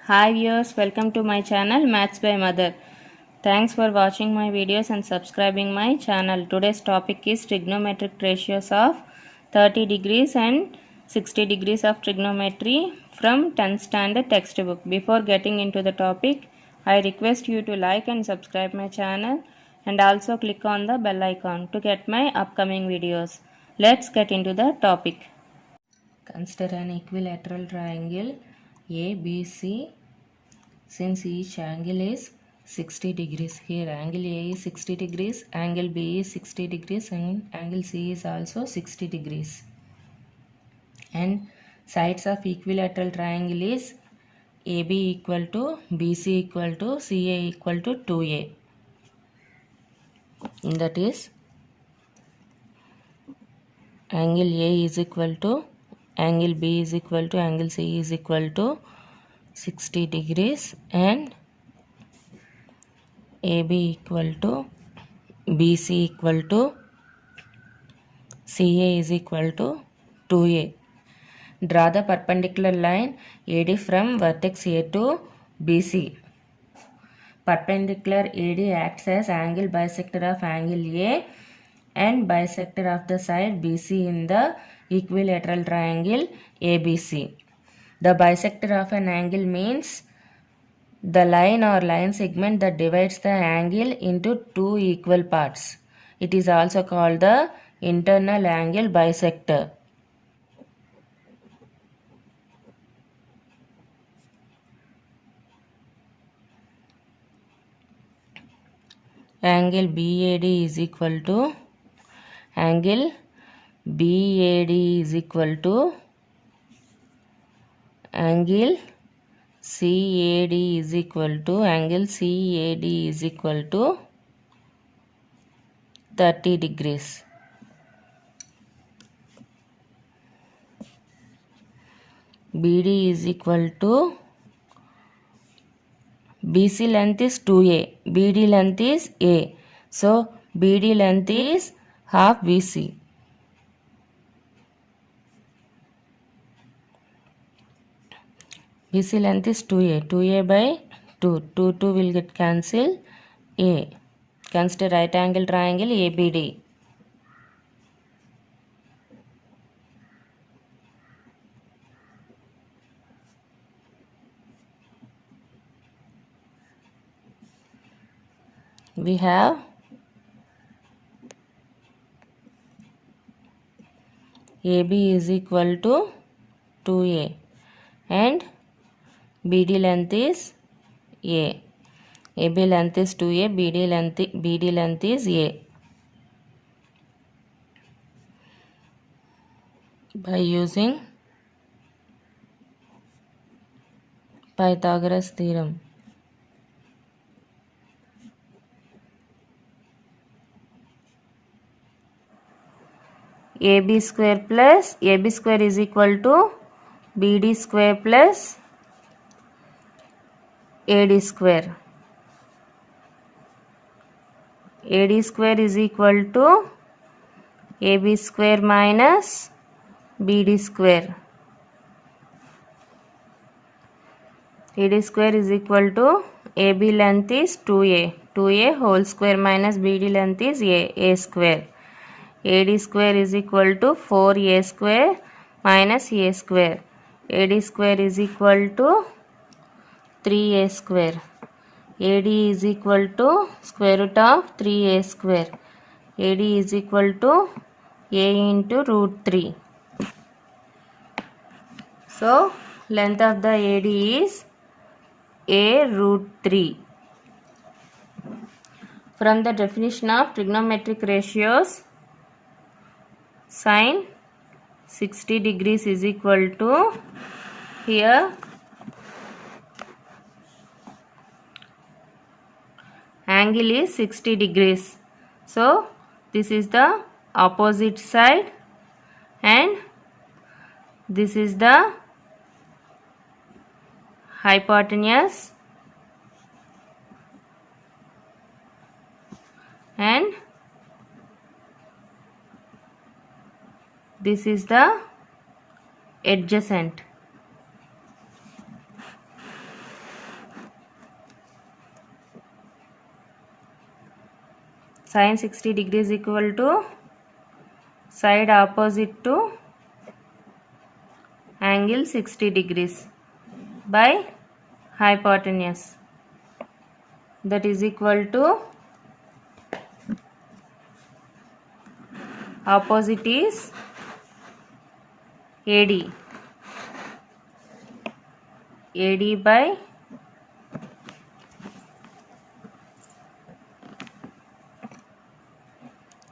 Hi viewers, welcome to my channel Maths by Mother. Thanks for watching my videos and subscribing my channel. Today's topic is trigonometric ratios of 30 degrees and 60 degrees of trigonometry from 10th standard textbook. Before getting into the topic, I request you to like and subscribe my channel and also click on the bell icon to get my upcoming videos. Let's get into the topic. Consider an equilateral triangle ABC. Since each angle is 60 degrees, here angle A is 60 degrees, angle B is 60 degrees and angle C is also 60 degrees. And sides of equilateral triangle is AB equal to BC equal to CA equal to 2A. That is angle A is equal to angle B is equal to angle C is equal to 60 degrees and AB equal to BC equal to CA is equal to 2A. Draw the perpendicular line AD from vertex A to BC. Perpendicular AD acts as angle bisector of angle A and bisector of the side BC in the equilateral triangle ABC. The bisector of an angle means the line or line segment that divides the angle into two equal parts. It is also called the internal angle bisector. Angle BAD is equal to angle BAD is equal to angle CAD is equal to angle CAD is equal to 30 degrees. BD is equal to BC length is 2A, BD length is A. So BD length is half BC. BC length is 2A, 2A by 2, 2 will get cancelled, A. Consider right angle triangle ABD. We have AB is equal to 2A and BD length is A. AB length is 2A, BD length is A. By using Pythagoras theorem, AB square is equal to BD square plus AD square. AD square is equal to AB square minus BD square. AD square is equal to AB length is 2A. 2A whole square minus BD length is A square. AD square is equal to 4A square minus A square. AD square is equal to 3A square. AD is equal to square root of 3A square. AD is equal to A into root 3. So, length of the AD is A root 3. From the definition of trigonometric ratios, sin 60 degrees is equal to, here angle is 60 degrees. So, this is the opposite side and this is the hypotenuse and this is the adjacent. Sine 60 degrees equal to side opposite to angle 60 degrees by hypotenuse, that is equal to opposite is AD by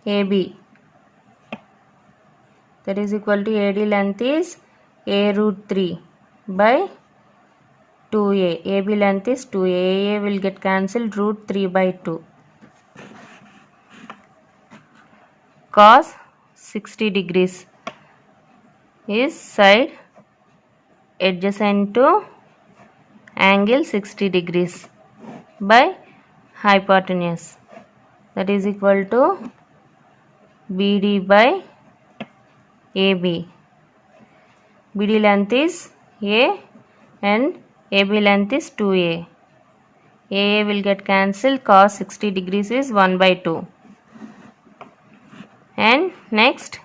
AB, that is equal to AD length is A root 3 by 2A. AB length is 2A. AA will get cancelled, root 3 by 2. Cos 60 degrees is side adjacent to angle 60 degrees by hypotenuse, that is equal to BD by AB. BD length is A and AB length is 2A. AA will get cancelled, cos 60 degrees is 1 by 2. And next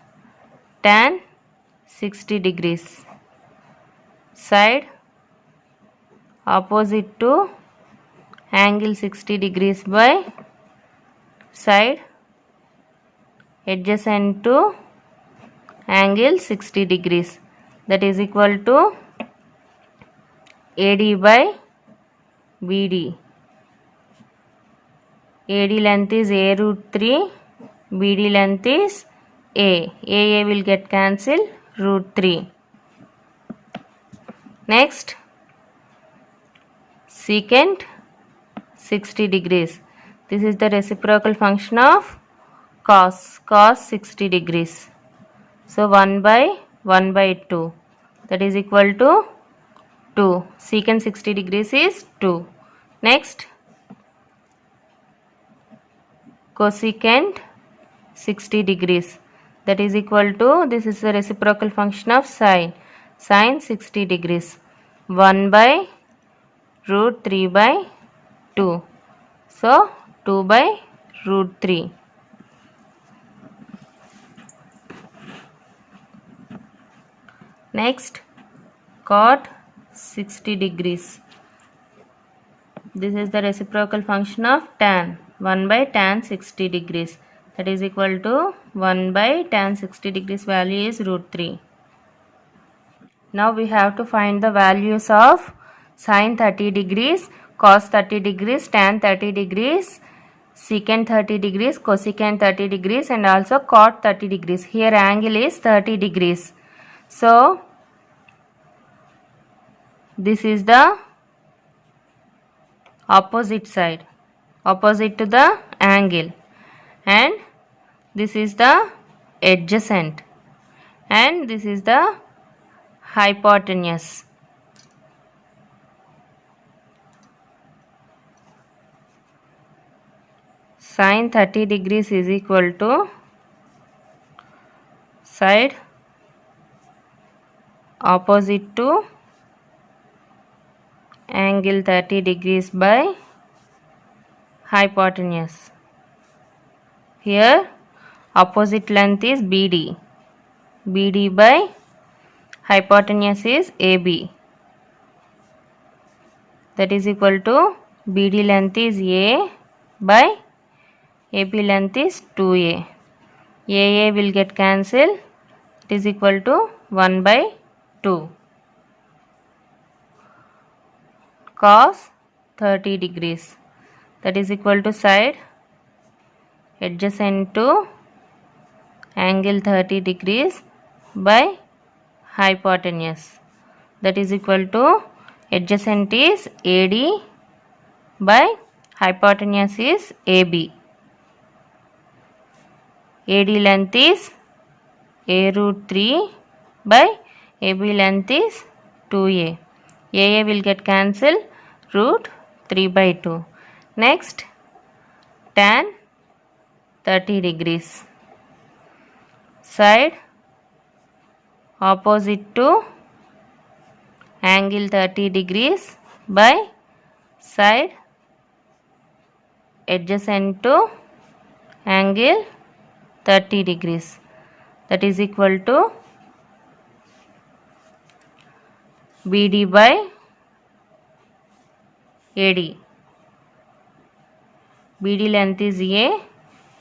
tan 60 degrees, side opposite to angle 60 degrees by side adjacent to angle 60 degrees, that is equal to AD by BD. AD length is A root 3, BD length is A. AA will get cancelled, root 3. Next, secant 60 degrees. This is the reciprocal function of cos 60 degrees. So 1 by 2, that is equal to 2. Secant 60 degrees is 2. Next, cosecant 60 degrees, that is equal to, this is the reciprocal function of sine 60 degrees, 1 by root 3 by 2. So 2 by root 3. Next, cot 60 degrees. This is the reciprocal function of tan, 1 by tan 60 degrees, that is equal to 1 by tan 60 degrees value is root 3. Now we have to find the values of sine 30 degrees, cos 30 degrees, tan 30 degrees, secant 30 degrees, cosecant 30 degrees and also cot 30 degrees. Here angle is 30 degrees. So this is the opposite side, opposite to the angle, and this is the adjacent, and this is the hypotenuse. Sine 30 degrees is equal to side opposite to angle 30 degrees by hypotenuse. Here opposite length is BD. BD by hypotenuse is AB. That is equal to BD length is A by AB length is 2A. AA will get cancelled. It is equal to 1 by 2. Cos 30 degrees, that is equal to side adjacent to angle 30 degrees by hypotenuse, that is equal to adjacent is AD by hypotenuse is AB. AD length is A root 3 by AB length is 2A. AA will get cancelled, root 3 by 2. Next, tan 30 degrees, side opposite to angle 30 degrees by side adjacent to angle 30 degrees. That is equal to BD by AD. BD length is A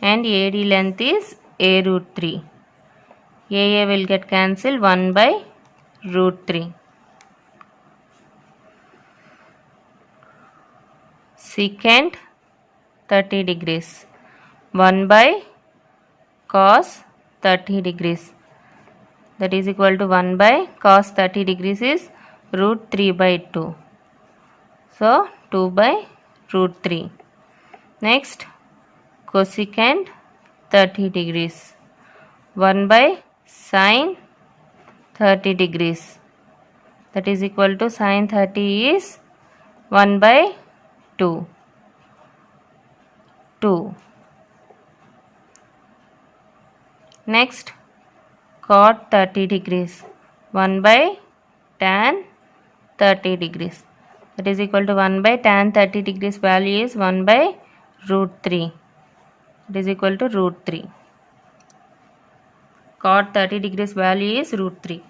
and AD length is A root 3. AA will get cancelled, 1 by root 3. Secant 30 degrees. 1 by cos 30 degrees. That is equal to 1 by cos 30 degrees is root 3 by 2. So 2 by root 3. Next, cosecant 30 degrees. 1 by sin 30 degrees. That is equal to sin 30 is 1 by 2. 2. Next, cot 30 degrees. 1 by tan 30 degrees. That is equal to 1 by tan 30 degrees value is 1 by root 3. It is equal to root 3. Cot 30 degrees value is root 3.